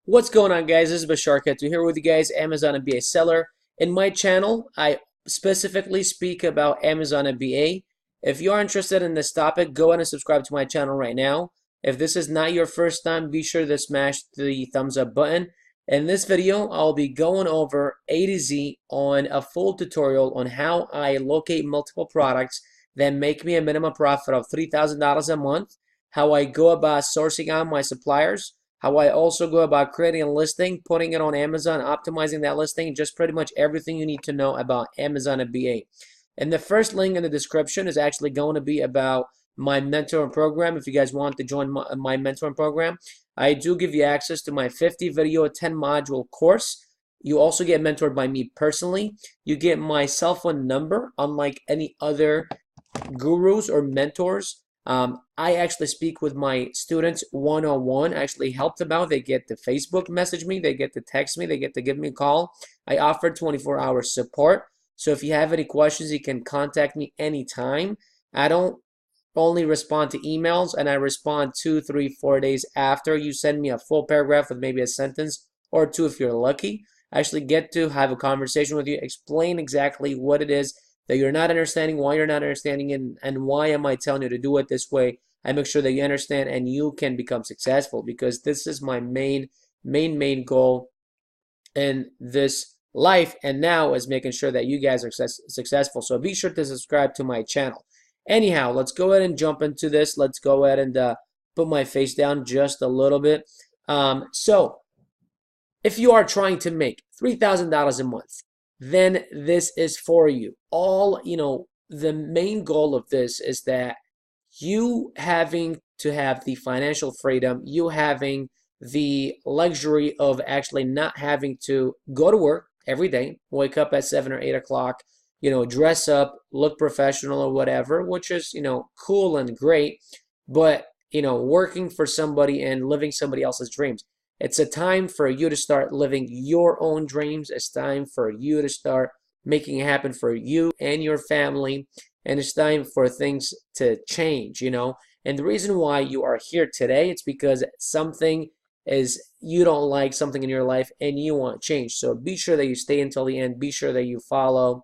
What's going on, guys? This is Bashar Katu here with you guys, Amazon FBA seller. In my channel, I specifically speak about Amazon FBA. If you are interested in this topic, go ahead and subscribe to my channel right now. If this is not your first time, be sure to smash the thumbs up button. In this video, I'll be going over A to Z on a full tutorial on how I locate multiple products that make me a minimum profit of $3,000 a month, how I go about sourcing out my suppliers, how I also go about creating a listing, putting it on Amazon, optimizing that listing, just pretty much everything you need to know about Amazon FBA. And the first link in the description is actually going to be about my mentoring program. If you guys want to join my mentoring program, I do give you access to my 50 video, 10 module course. You also get mentored by me personally. You get my cell phone number, unlike any other gurus or mentors. I actually speak with my students one-on-one. I actually help them out. They get to Facebook message me, they get to text me, they get to give me a call. I offer 24-hour support. So if you have any questions, you can contact me anytime. I don't only respond to emails, and I respond 2, 3, 4 days after you send me a full paragraph with maybe a sentence or two if you're lucky. I actually get to have a conversation with you, explain exactly what it is that you're not understanding, why you're not understanding, and why am I telling you to do it this way. I make sure that you understand and you can become successful, because this is my main goal in this life and now is making sure that you guys are successful. So be sure to subscribe to my channel. Anyhow, let's go ahead and jump into this. Let's go ahead and put my face down just a little bit. So if you are trying to make $3,000 a month, then this is for you. The main goal of this is that you having to have the financial freedom, you having the luxury of actually not having to go to work every day, wake up at 7 or 8 o'clock, dress up, look professional or whatever, which is, cool and great, but, working for somebody and living somebody else's dreams. It's a time for you to start living your own dreams. It's time for you to start making it happen for you and your family. And it's time for things to change, And the reason why you are here today, it's because something is you don't like something in your life and you want change. So be sure that you stay until the end. Be sure that you follow,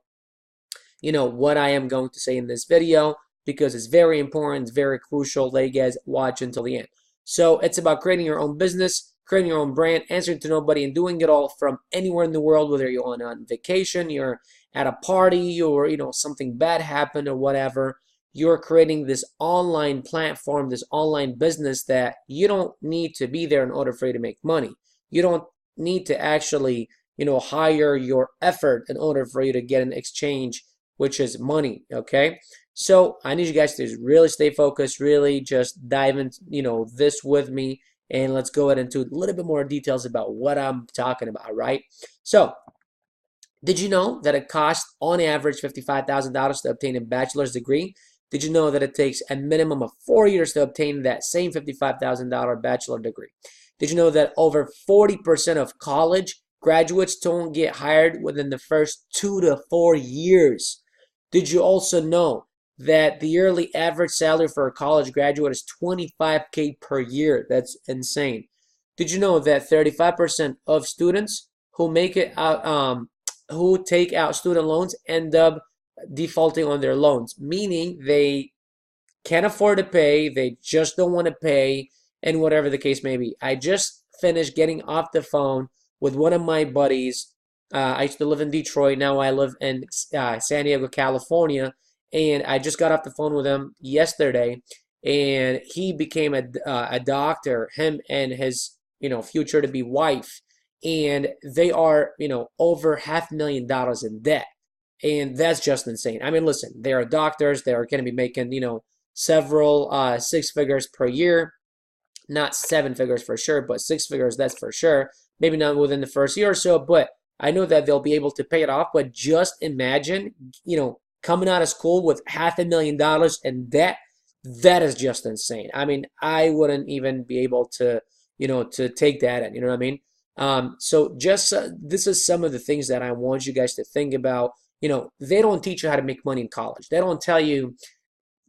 what I am going to say in this video, because it's very important, it's very crucial that you guys watch until the end. So it's about creating your own business, creating your own brand, answering to nobody, and doing it all from anywhere in the world, whether you're on vacation, you're at a party, or something bad happened or whatever. You're creating this online platform, this online business that you don't need to be there in order for you to make money. You don't need to actually, hire your effort in order for you to get an exchange, which is money, okay? So I need you guys to really stay focused, really just dive into, this with me, and let's go ahead into a little bit more details about what I'm talking about, right? So, did you know that it costs on average $55,000 to obtain a bachelor's degree? Did you know that it takes a minimum of 4 years to obtain that same $55,000 bachelor degree? Did you know that over 40% of college graduates don't get hired within the first 2 to 4 years? Did you also know that the yearly average salary for a college graduate is $25K per year? That's insane. Did you know that 35% of students who make it out, who take out student loans end up defaulting on their loans, meaning they can't afford to pay, they just don't want to pay, and whatever the case may be. I just finished getting off the phone with one of my buddies. I used to live in Detroit. Now I live in San Diego, California. And I just got off the phone with him yesterday, and he became a doctor, him and his, future to be wife, and they are, over $500,000 in debt. And that's just insane. I mean, listen, they are doctors. They are going to be making, several six figures per year. Not seven figures for sure, but six figures, that's for sure. Maybe not within the first year or so, but I know that they'll be able to pay it off. But just imagine, coming out of school with $500,000 in debt. That is just insane. I mean, I wouldn't even be able to, to take that in, you know what I mean? So just this is some of the things that I want you guys to think about. They don't teach you how to make money in college. They don't tell you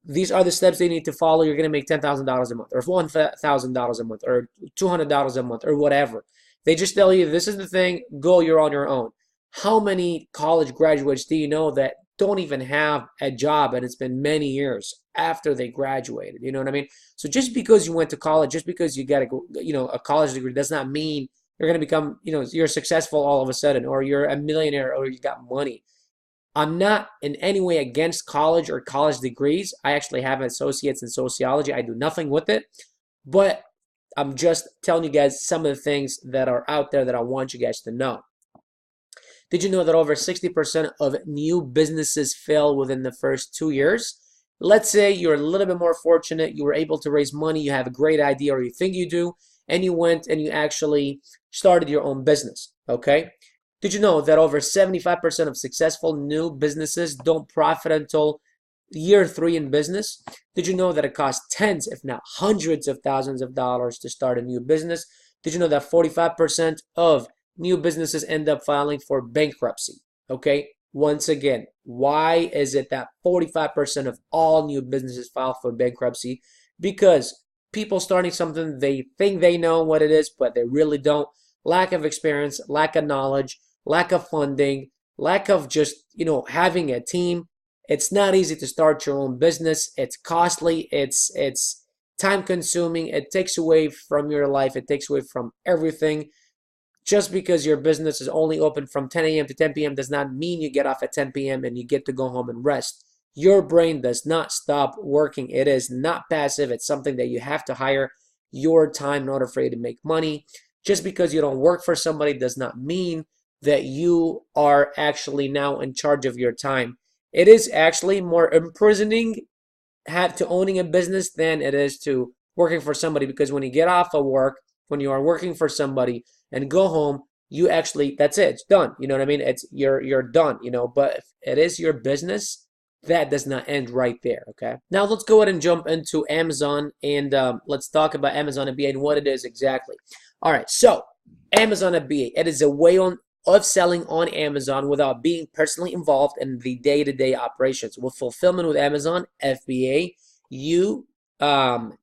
these are the steps they need to follow. You're going to make $10,000 a month, or $1,000 a month, or $200 a month, or whatever. They just tell you this is the thing, go, you're on your own. How many college graduates do you know that don't even have a job and it's been many years after they graduated? You know what I mean? So just because you went to college, just because you got a college degree does not mean you're going to become, you're successful all of a sudden, or you're a millionaire, or you got money. I'm not in any way against college or college degrees. I actually have associates in sociology. I do nothing with it, but I'm just telling you guys some of the things that are out there that I want you guys to know. Did you know that over 60% of new businesses fail within the first 2 years? Let's say you're a little bit more fortunate, you were able to raise money, you have a great idea, or you think you do, and you went and you actually started your own business, okay? Did you know that over 75% of successful new businesses don't profit until year 3 in business? Did you know that it costs tens, if not hundreds of thousands of dollars to start a new business? Did you know that 45% of new businesses end up filing for bankruptcy? Okay, once again, why is it that 45% of all new businesses file for bankruptcy? Because people starting something, they think they know what it is, but they really don't. Lack of experience, lack of knowledge, lack of funding, lack of just, having a team. It's not easy to start your own business. It's costly. It's time consuming. It takes away from your life. It takes away from everything. Just because your business is only open from 10 a.m. to 10 p.m. does not mean you get off at 10 p.m. and you get to go home and rest. Your brain does not stop working. It is not passive. It's something that you have to hire your time in order for you to make money. Just because you don't work for somebody does not mean that you are actually now in charge of your time. It is actually more imprisoning to owning a business than it is to working for somebody, because when you get off of work, when you are working for somebody and go home, you actually, that's it, it's done. You know what I mean? It's you're done, but if it is your business, that does not end right there, okay? Now let's go ahead and jump into Amazon, and let's talk about Amazon FBA and what it is exactly. All right, so Amazon FBA, it is a way of selling on Amazon without being personally involved in the day-to-day operations. With fulfillment with Amazon FBA, you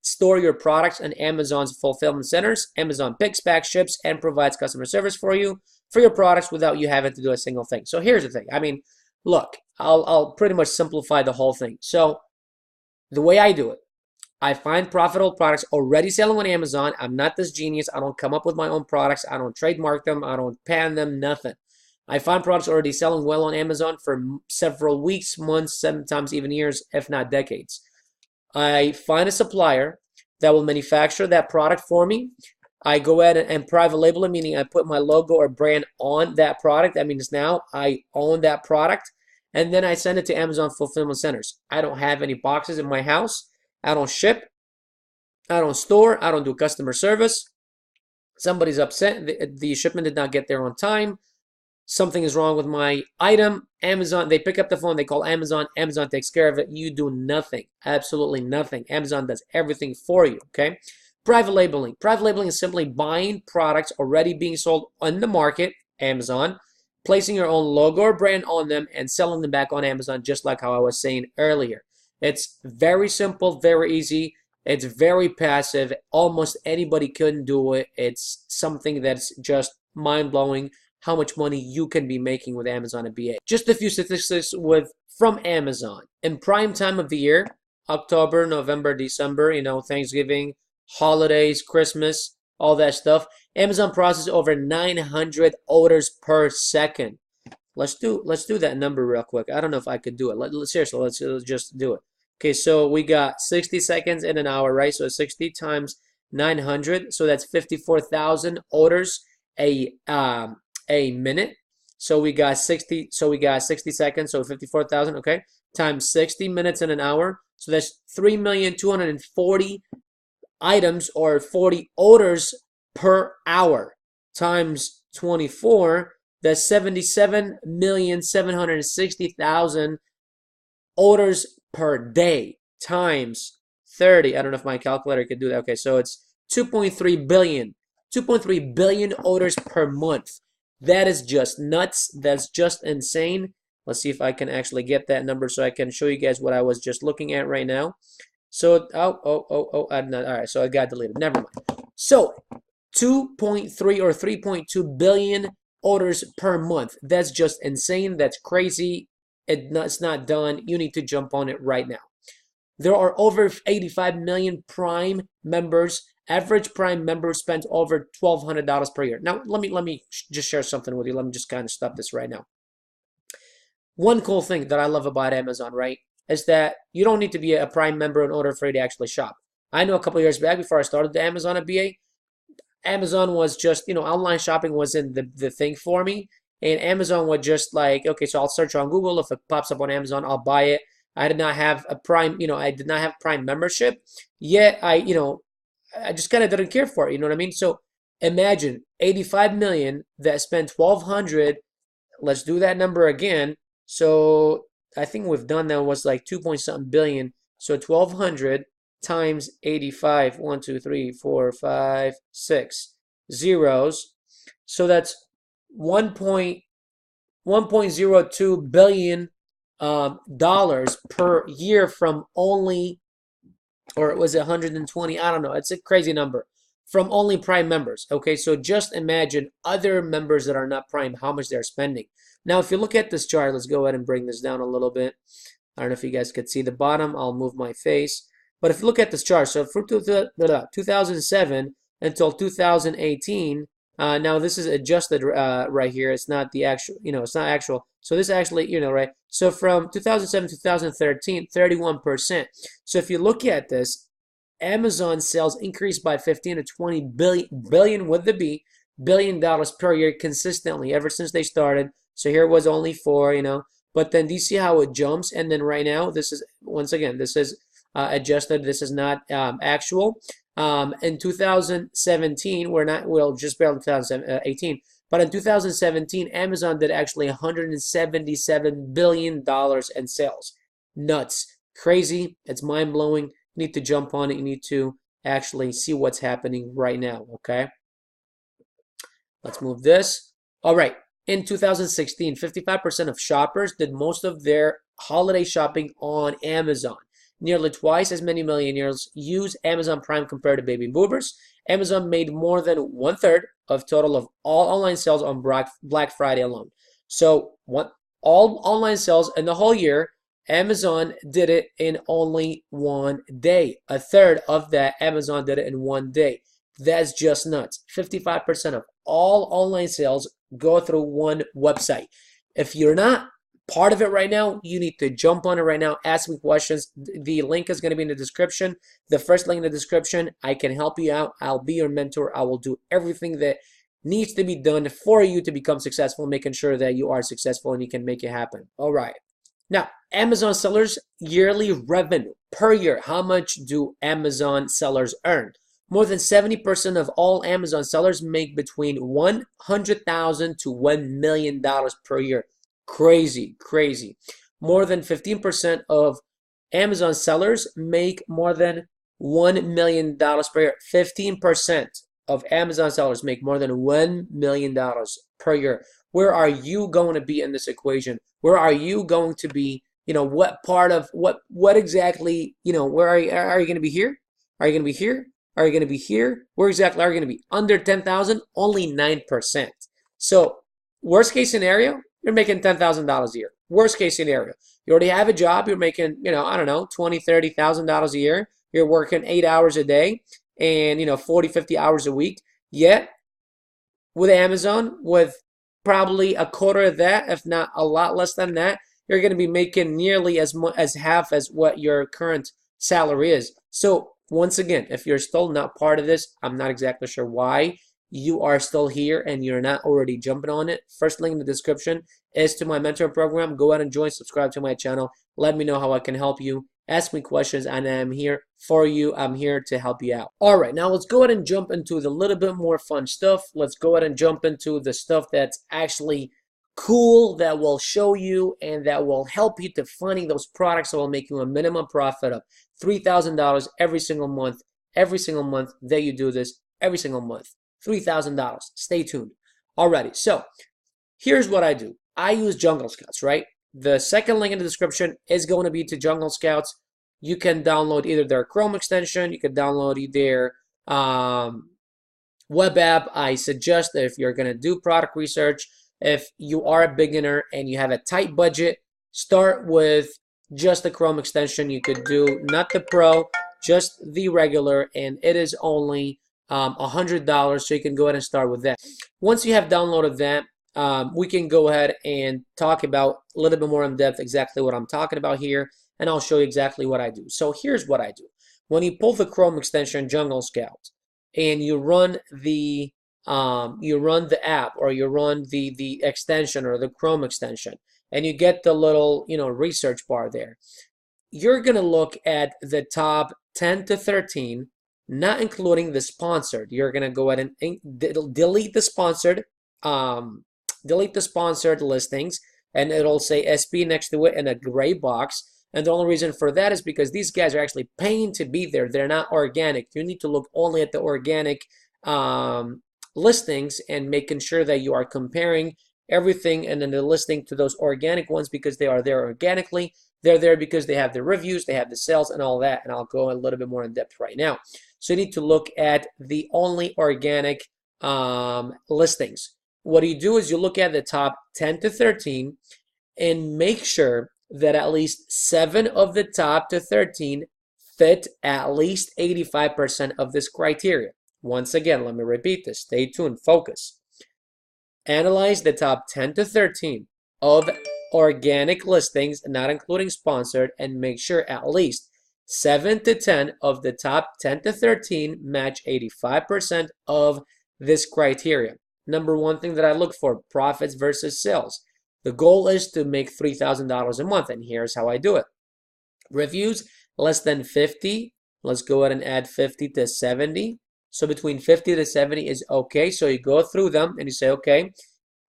store your products in Amazon's fulfillment centers. Amazon picks, packs, ships, and provides customer service for you for your products without you having to do a single thing. So here's the thing. I mean, look, I'll pretty much simplify the whole thing. So the way I do it, I find profitable products already selling on Amazon. I'm not this genius. I don't come up with my own products. I don't trademark them. I don't patent them, nothing. I find products already selling well on Amazon for several weeks, months, sometimes even years, if not decades. I find a supplier that will manufacture that product for me. I go ahead and private label it, meaning I put my logo or brand on that product. That means now I own that product. And then I send it to Amazon fulfillment centers. I don't have any boxes in my house. I don't ship, I don't store, I don't do customer service. Somebody's upset, the shipment did not get there on time. Something is wrong with my item. Amazon, they pick up the phone, they call Amazon. Amazon takes care of it. You do nothing, absolutely nothing. Amazon does everything for you, okay? Private labeling. Private labeling is simply buying products already being sold on the market, Amazon, placing your own logo or brand on them and selling them back on Amazon, just like how I was saying earlier. It's very simple, very easy. It's very passive. Almost anybody can do it. It's something that's just mind-blowing how much money you can be making with Amazon FBA. Just a few statistics from Amazon. In prime time of the year, October, November, December, Thanksgiving, holidays, Christmas, all that stuff, Amazon processes over 900 orders per second. Let's do that number real quick. I don't know if I could do it. Seriously, let's just do it. Okay, so we got 60 seconds in an hour, right? So 60 times 900, so that's 54,000 orders a minute. So we got 60 seconds, so 54,000, okay? Times 60 minutes in an hour. So that's 3,240,000 items or 40 orders per hour times 24. That's 77,760,000 orders per day times 30. I don't know if my calculator could do that. Okay, so it's 2.3 billion. 2.3 billion orders per month. That is just nuts. That's just insane. Let's see if I can actually get that number so I can show you guys what I was just looking at right now. So, all right, so it got deleted. Never mind. So, 2.3 or 3.2 billion orders per month. That's just insane. That's crazy. It's not done. You need to jump on it right now. There are over 85 million Prime members. Average Prime member spends over $1,200 per year. Now, let me just share something with you. Let me just kind of stop this right now. One cool thing that I love about Amazon, right, is that you don't need to be a Prime member in order for you to actually shop. I know a couple years back, before I started the Amazon FBA, Amazon was just, online shopping wasn't the thing for me. And Amazon was just like, okay, so I'll search on Google. If it pops up on Amazon, I'll buy it. I did not have a Prime, I did not have Prime membership. Yet I just kind of didn't care for it. You know what I mean? So imagine 85 million that spent 1,200. Let's do that number again. So I think we've done that was like 2 point something billion. So 1,200 times 85, 1, 2, 3, 4, 5, 6 zeros. So that's 1.02 billion dollars per year from only, or was it 120? I don't know. It's a crazy number from only Prime members. Okay, so just imagine other members that are not Prime, how much they're spending. Now, if you look at this chart, let's go ahead and bring this down a little bit. I don't know if you guys could see the bottom. I'll move my face. But if you look at this chart, so from 2007 until 2018, now this is adjusted right here. It's not the actual, it's not actual. So this actually, right? So from 2007 to 2013, 31%. So if you look at this, Amazon sales increased by 15 to 20 billion with the B, $billion per year consistently ever since they started. So here it was only 4, but then do you see how it jumps? And then right now, this is, once again, this is adjusted. This is not actual. In 2017, we'll just barely 2018, but in 2017, Amazon did actually $177 billion in sales. Nuts. Crazy. It's mind-blowing. You need to jump on it. You need to actually see what's happening right now, okay? Let's move this. All right. In 2016, 55% of shoppers did most of their holiday shopping on Amazon. Nearly twice as many millionaires use Amazon Prime compared to baby boomers. Amazon made more than 1/3 of total of all online sales on Black Friday alone. So all online sales in the whole year, Amazon did it in only 1 day. 1/3 of that, Amazon did it in 1 day. That's just nuts. 55% of all online sales go through one website. If you're not part of it right now, you need to jump on it right now. Ask me questions. The link is going to be in the description. The first link in the description. I can help you out. I'll be your mentor. I will do everything that needs to be done for you to become successful, making sure that you are successful and you can make it happen. All right. Now, Amazon sellers' yearly revenue per year. How much do Amazon sellers earn? More than 70% of all Amazon sellers make between $100,000 to $1 million per year. Crazy, crazy. More than 15% of Amazon sellers make more than $1 million per year. 15% of Amazon sellers make more than $1 million per year. Where are you going to be in this equation? Where are you going to be? What part of what exactly, where are you going to be here? Are you going to be here? Are you going to be here? Where exactly are you going to be? Under 10,000, only 9%. So worst case scenario, you're making $10,000 a year. Worst case scenario, you already have a job. You're making, I don't know, $20,000, $30,000 a year. You're working 8 hours a day and, 40, 50 hours a week. Yet with Amazon, with probably a quarter of that, if not a lot less than that, you're going to be making nearly as much as half as what your current salary is. So once again, if you're still not part of this, I'm not exactly sure why you are still here and you're not already jumping on it. First link in the description is to my mentor program. Go ahead and join, subscribe to my channel. Let me know how I can help you. Ask me questions and I'm here for you. I'm here to help you out. All right, now let's go ahead and jump into the little bit more fun stuff. Let's go ahead and jump into the stuff that's actually cool, that will show you and that will help you to finding those products that will make you a minimum profit of $3,000 every single month that you do this, every single month. $3,000. Stay tuned. Alrighty, so here's what I do. I use Jungle Scouts, right? The second link in the description is going to be to Jungle Scouts. You can download either their Chrome extension, you can download their web app, I suggest that if you're going to do product research, if you are a beginner and you have a tight budget, start with just the Chrome extension. You could do not the Pro, just the regular, and it is only $100, so you can go ahead and start with that. Once you have downloaded that, we can go ahead and talk about a little bit more in depth exactly what I'm talking about here, and I'll show you exactly what I do. So here's what I do. When you pull the Chrome extension Jungle Scout and you run the app, or you run the extension or the Chrome extension, and you get the little research bar there, you're gonna look at the top 10 to 13, not including the sponsored. You're gonna go ahead and delete the sponsored listings, and it'll say SP next to it in a gray box. And the only reason for that is because these guys are actually paying to be there. They're not organic. You need to look only at the organic listings and making sure that you are comparing everything and then the listing to those organic ones, because they are there organically. They're there because they have the reviews, they have the sales and all that. And I'll go a little bit more in depth right now. So you need to look at the only organic listings. What you do is you look at the top 10 to 13 and make sure that at least 7 of the top to 13 fit at least 85% of this criteria. Once again, let me repeat this. Stay tuned. Focus. Analyze the top 10 to 13 of organic listings, not including sponsored, and make sure at least 7 to 10 of the top 10 to 13 match 85% of this criteria. Number one thing that I look for, profits versus sales. The goal is to make $3,000 a month, and here's how I do it. Reviews less than 50. Let's go ahead and add 50 to 70. So between 50 to 70 is okay. So you go through them and you say, okay,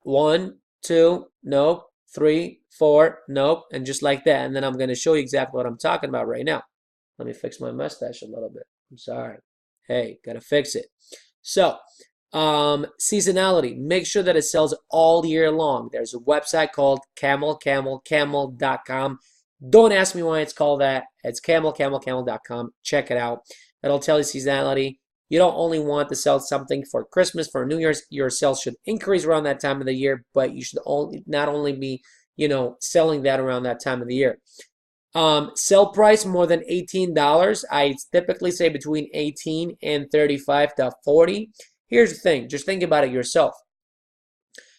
1, 2, nope, 3, 4, nope, and just like that. And then I'm going to show you exactly what I'm talking about right now. Let me fix my mustache a little bit. I'm sorry. Hey, gotta fix it. So seasonality, make sure that it sells all year long. There's a website called camel.com. Don't ask me why it's called that. It's camel.com. Check it out. It'll tell you seasonality. You don't only want to sell something for Christmas, for New Year's. Your sales should increase around that time of the year, but you should not only be, selling that around that time of the year. Sell price more than $18. I typically say between 18 and 35 to 40. Here's the thing, just think about it yourself.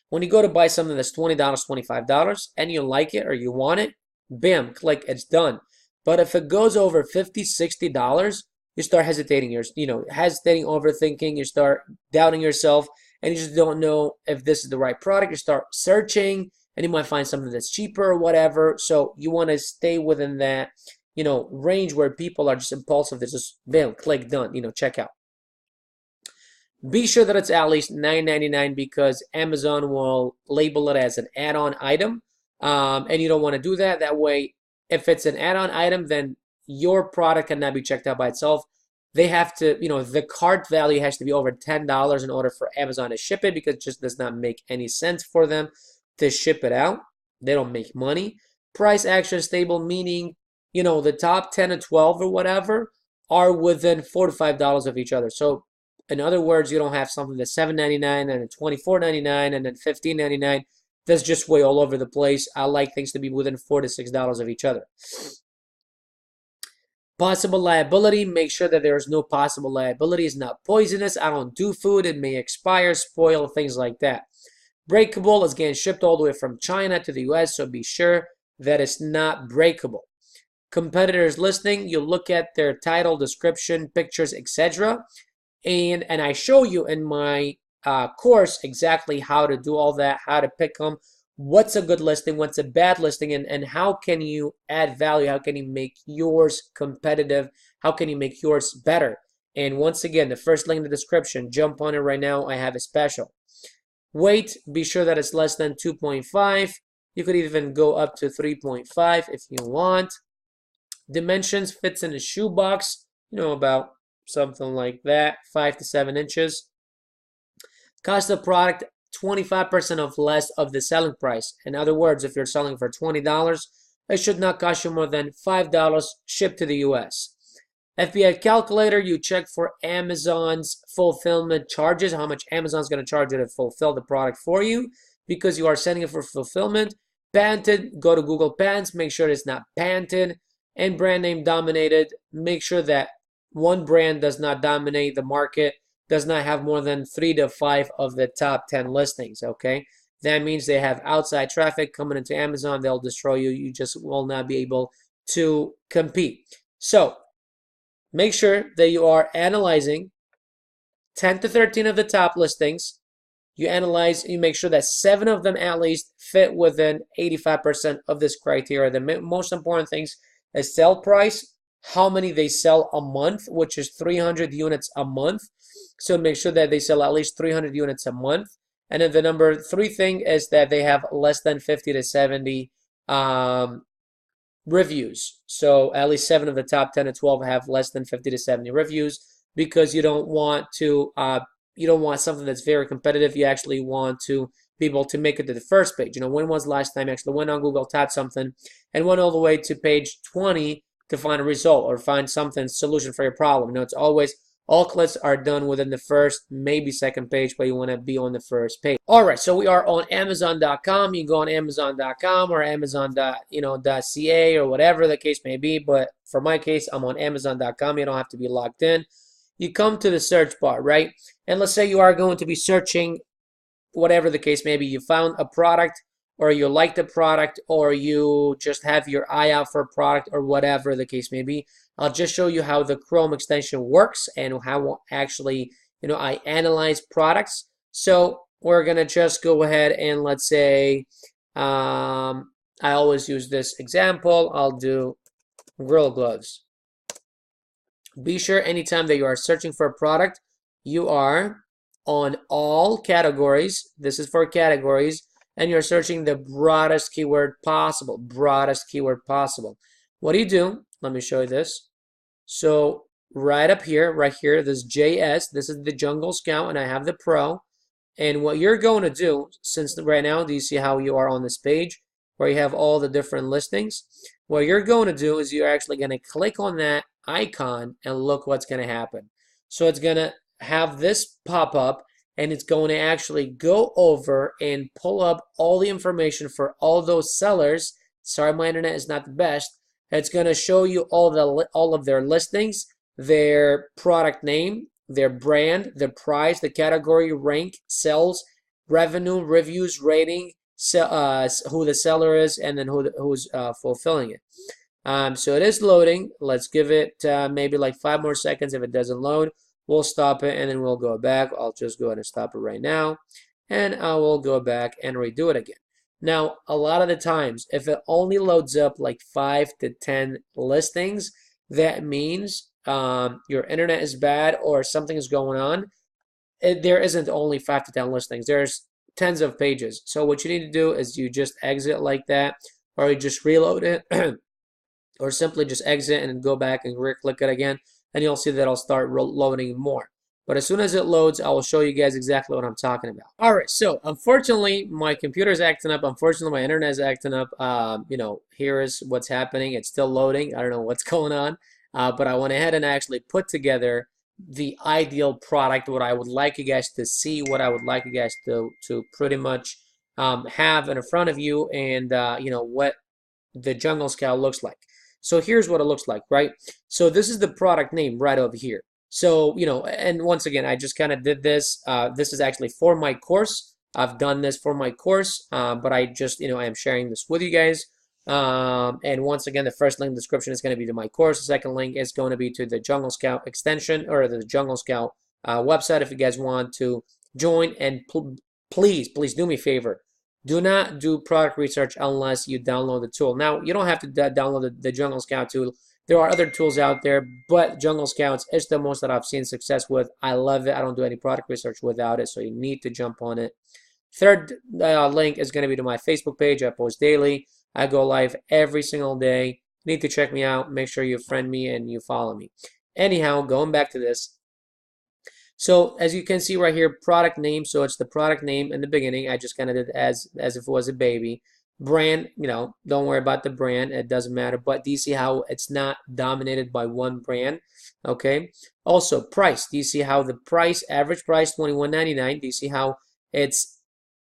When you go to buy something that's $20, $25, and you like it or you want it, bam, click, it's done. But if it goes over $50, $60, you start hesitating, overthinking, you start doubting yourself, and you just don't know if this is the right product. You start searching, and you might find something that's cheaper or whatever. So you want to stay within that, range where people are just impulsive. They just, bam, click, done, check out. Be sure that it's at least $9.99 because Amazon will label it as an add-on item, and you don't want to do that. That way, if it's an add-on item, then your product cannot be checked out by itself. They have to, the cart value has to be over $10 in order for Amazon to ship it, because it just does not make any sense for them to ship it out. They don't make money. Price action stable, meaning, the top 10 to 12 or whatever are within $4 to $5 of each other. So in other words, you don't have something that's $7.99 and then $24.99 and then $15.99. That's just way all over the place. I like things to be within $4 to $6 of each other. Possible liability, make sure that there is no possible liability. It's not poisonous. I don't do food. It may expire, spoil, things like that. Breakable is getting shipped all the way from China to the US, so be sure that it's not breakable. Competitors listing, you look at their title, description, pictures, etc. And I show you in my course exactly how to do all that, how to pick them, what's a good listing, what's a bad listing, and how can you add value, how can you make yours competitive, how can you make yours better. And once again, the first link in the description, jump on it right now. I have a special. Weight, be sure that it's less than 2.5. You could even go up to 3.5 if you want. Dimensions, fits in a shoebox, about something like that, 5 to 7 inches. Cost of product, 25% of less of the selling price. In other words, if you're selling for $20, it should not cost you more than $5 shipped to the US. FBA calculator, you check for Amazon's fulfillment charges, how much Amazon's going to charge you to fulfill the product for you because you are sending it for fulfillment. Patented, go to Google Patents, make sure it's not patented. And brand name dominated, make sure that one brand does not dominate the market, does not have more than 3 to 5 of the top 10 listings, okay? That means they have outside traffic coming into Amazon, they'll destroy you. You just will not be able to compete. So make sure that you are analyzing 10 to 13 of the top listings. You analyze, you make sure that 7 of them at least fit within 85% of this criteria. The most important things is sell price, how many they sell a month, which is 300 units a month. So make sure that they sell at least 300 units a month. And then the number 3 thing is that they have less than 50 to 70 reviews. So at least 7 of the top 10 to 12 have less than 50 to 70 reviews, because you don't want to you don't want something that's very competitive. You actually want to be able to make it to the first page. You know, when was the last time you actually went on Google, tapped something, and went all the way to page 20 to find a result or find something, solution for your problem? You know, it's always, all clicks are done within the first, maybe second page, but you want to be on the first page. All right, so we are on Amazon.com. You go on Amazon.com or Amazon.ca or whatever the case may be. But for my case, I'm on Amazon.com. You don't have to be logged in. You come to the search bar, right? And let's say you are going to be searching whatever the case may be. You found a product, or you like the product, or you just have your eye out for a product, or whatever the case may be. I'll just show you how the Chrome extension works and how actually, I analyze products. So we're gonna just go ahead and let's say, I always use this example. I'll do grill gloves. Be sure anytime that you are searching for a product, you are on all categories. This is for categories, and you're searching the broadest keyword possible. Broadest keyword possible. What do? Let me show you this. So right up here, this JS, this is the Jungle Scout, and I have the Pro. And what you're going to do, since right now, do you see how you are on this page where you have all the different listings? What you're going to do is you're actually going to click on that icon and look what's going to happen. So it's going to have this pop up, and it's going to actually go over and pull up all the information for all those sellers. Sorry, my internet is not the best. It's going to show you all of their listings, their product name, their brand, the price, the category, rank, sales, revenue, reviews, rating, who the seller is, and then who's fulfilling it. So it is loading. Let's give it maybe like 5 more seconds. If it doesn't load, we'll stop it and then we'll go back. I'll just go ahead and stop it right now, and I will go back and redo it again. Now, a lot of the times, if it only loads up like 5 to 10 listings, that means your internet is bad or something is going on. There isn't only 5 to 10 listings. There's tens of pages. So what you need to do is you just exit like that, or you just reload it, or simply just exit and go back and click it again, and you'll see that it'll start loading more. But as soon as it loads, I will show you guys exactly what I'm talking about. All right, so unfortunately, my computer is acting up. Unfortunately, my internet is acting up. Here is what's happening. It's still loading. I don't know what's going on. But I went ahead and actually put together the ideal product, what I would like you guys to see, what I would like you guys to pretty much have in front of you, and what the Jungle Scout looks like. So here's what it looks like, right? So this is the product name right over here. So, and once again, I just kind of did this. This is actually for my course. I've done this for my course, but I just, I am sharing this with you guys. And once again, the first link in the description is going to be to my course. The second link is going to be to the Jungle Scout extension, or the Jungle Scout website, if you guys want to join. And please do me a favor. Do not do product research unless you download the tool. Now, you don't have to download the Jungle Scout tool. There are other tools out there, but Jungle Scouts is the most that I've seen success with. I love it. I don't do any product research without it, so you need to jump on it. Third link is going to be to my Facebook page. I post daily. I go live every single day. You need to check me out. Make sure you friend me and you follow me. Anyhow, going back to this. So as you can see right here, product name. So it's the product name in the beginning. I just kind of did as if it was a baby. Brand, don't worry about the brand. It doesn't matter. But do you see how it's not dominated by one brand? Okay. Also, price. Do you see how the price, average price, $21.99? Do you see how it's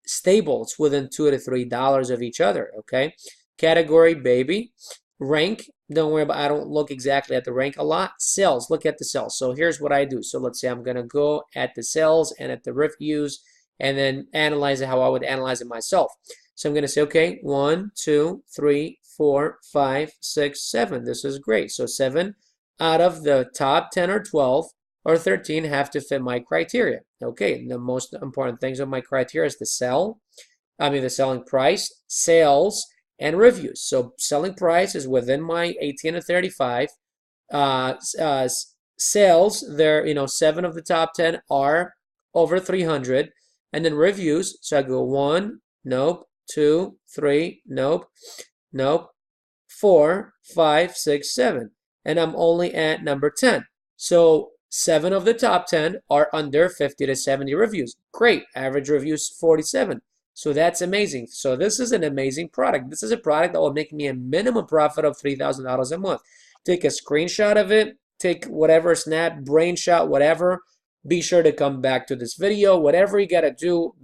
stable? It's within $2 to $3 of each other. Okay. Category, baby. Rank. Don't worry about, I don't look exactly at the rank a lot. Sales, look at the sales. So here's what I do. So let's say I'm going to go at the sales and at the reviews and then analyze it how I would analyze it myself. So I'm going to say, okay, 1, 2, 3, 4, 5, 6, 7. This is great. So 7 out of the top 10 or 12 or 13 have to fit my criteria. Okay, the most important things of my criteria is the selling price, sales, and reviews. So selling price is within my 18 to 35. Sales, there, 7 of the top 10 are over 300. And then reviews, so I go 1, nope, 2, 3, nope, nope, 4, 5, 6, 7. And I'm only at number 10. So 7 of the top 10 are under 50 to 70 reviews. Great. Average reviews 47. So that's amazing. So this is an amazing product. This is a product that will make me a minimum profit of $3,000 a month. Take a screenshot of it. Take whatever, snap, brain shot, whatever. Be sure to come back to this video. Whatever you got to do,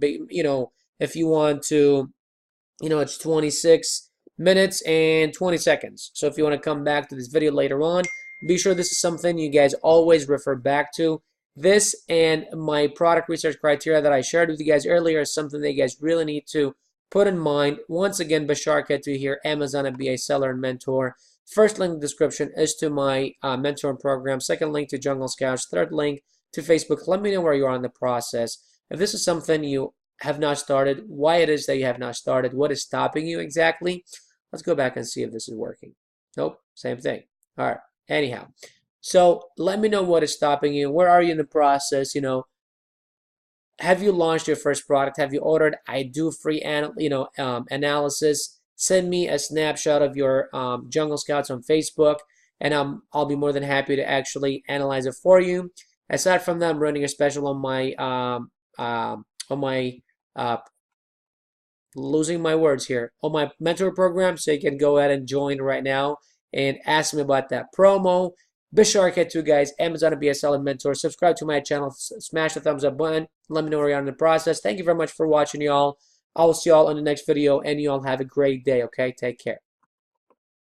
if you want to, it's 26 minutes and 20 seconds. So if you want to come back to this video later on, be sure this is something you guys always refer back to. This and my product research criteria that I shared with you guys earlier is something that you guys really need to put in mind. Once again, Bashar Kattoo here, Amazon MBA seller and mentor. First link in the description is to my mentoring program. Second link to Jungle Scouts. Third link to Facebook. Let me know where you are in the process. If this is something you have not started, why it is that you have not started, what is stopping you exactly. Let's go back and see if this is working. Nope, same thing. All right, anyhow. So let me know what is stopping you. Where are you in the process? Have you launched your first product? Have you ordered? I do free analysis. Send me a snapshot of your Jungle Scouts on Facebook, and I'll be more than happy to actually analyze it for you. Aside from that, I'm running a special on my losing my words here, on my mentor program, so you can go ahead and join right now and ask me about that promo. Bashar Kattoo, guys, Amazon MBA seller mentor. Subscribe to my channel, smash the thumbs up button. Let me know where you are in the process. Thank you very much for watching, y'all. I will see y'all in the next video, and y'all have a great day, okay? Take care.